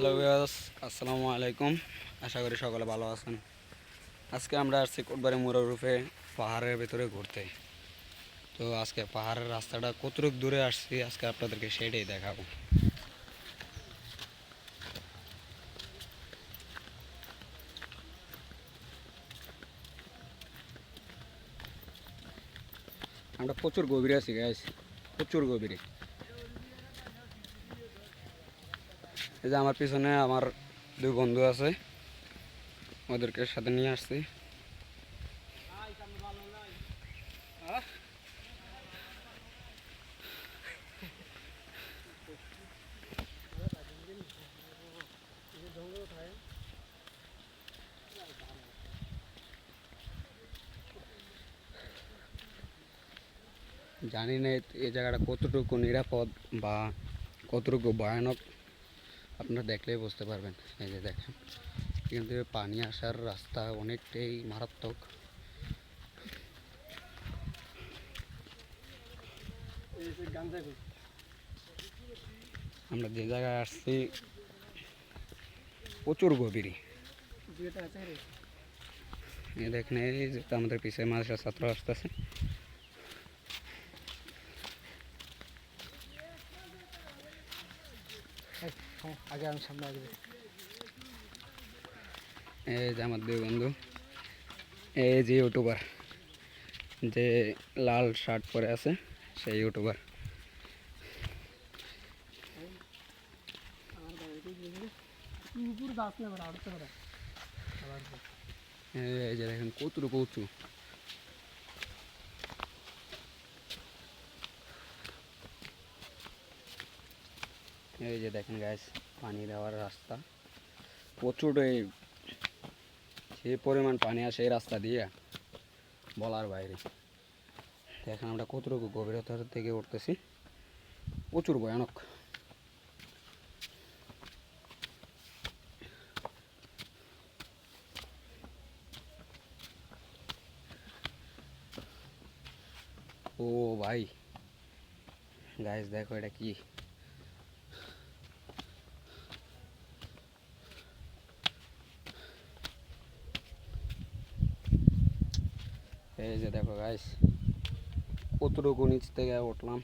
Hello viewers, আসসালামু আলাইকুম। আশা করি সকলে ভালো আছেন। আজকে আমরা আসছি কোটবাড়ি মোড়ের রূপে পাহাড়ের ভেতরে ঘুরতে। তো আজকে পাহাড়ের রাস্তাটা কতটুকু দূরে আসছি আজকে আপনাদেরকে সেটাই দেখাবো। আমরা প্রচুর গভীরে আছি গাইস, প্রচুর গভীরে। এই যে আমার পিছনে আমার দুই বন্ধু আছে, ওদেরকে সাথে নিয়ে আসছি। জানি না এই জায়গাটা কতটুকু নিরাপদ বা কতটুকু ভয়ানক, আপনারা দেখলেই বুঝতে পারবেন। এই যে দেখেন, কিন্তু পানি আসার রাস্তা অনেকটাই মারাত্মক। আমরা যে জায়গায় আসছি প্রচুর গভীরে। দেখেন, এই যে আমাদের পিছিয়ে মাদ্রাসার ছাত্র আসতেছে। এই যে আমার দুই বন্ধু, এই যে ইউটিউবার, যে লাল শার্ট পরে আছে সেই ইউটিউবার। এই যে দেখেন কতটুকু উঁচু। এই যে দেখেন গাইস, পানি দেওয়ার রাস্তা প্রচুর, যে পরিমাণ পানি আসে এই রাস্তা দিয়ে বলার বাইরে। দেখেন আমরা কতটুকু গভীরতার থেকে উঠতেছি, প্রচুর ভয়ানক। ও ভাই গাইস, দেখো এটা কি! এই যে দেখো গাইস, কতটুকু নিচ থেকে উঠলাম।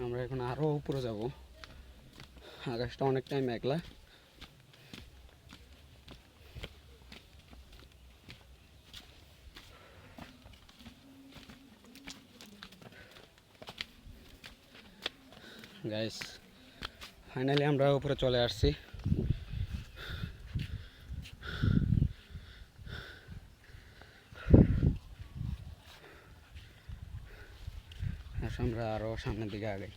আমরা এখন আরো উপরে যাব। আকাশটা অনেকটাই মেঘলা। গাইস ফাইনালি আমরা উপরে চলে আসছি। আমরা আরো সামনের দিকে আগাই।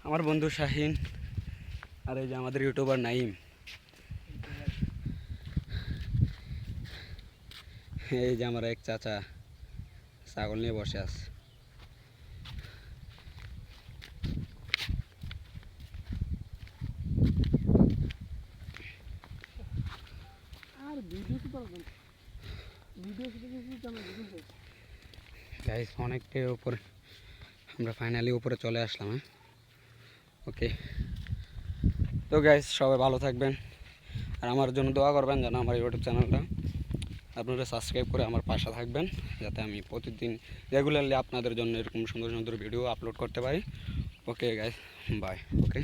আমার বন্ধু শাহিন, আর এই যে আমাদের ইউটিউবার নাইম। এই যে আমার এক চাচা ছাগল নিয়ে বসে আছে। গাইস অনেকটাই উপরে, আমরা ফাইনালি উপরে চলে আসলাম। হ্যাঁ, ওকে। তো গাইস সবাই ভালো থাকবেন, আর আমার জন্য দোয়া করবেন যেন আমার ইউটিউব চ্যানেলটা আপনারা সাবস্ক্রাইব করে আমার পাশে থাকবেন, যাতে আমি প্রতিদিন রেগুলারলি আপনাদের জন্য এরকম সুন্দর সুন্দর ভিডিও আপলোড করতে পারি। Okay guys, bye. ওকে।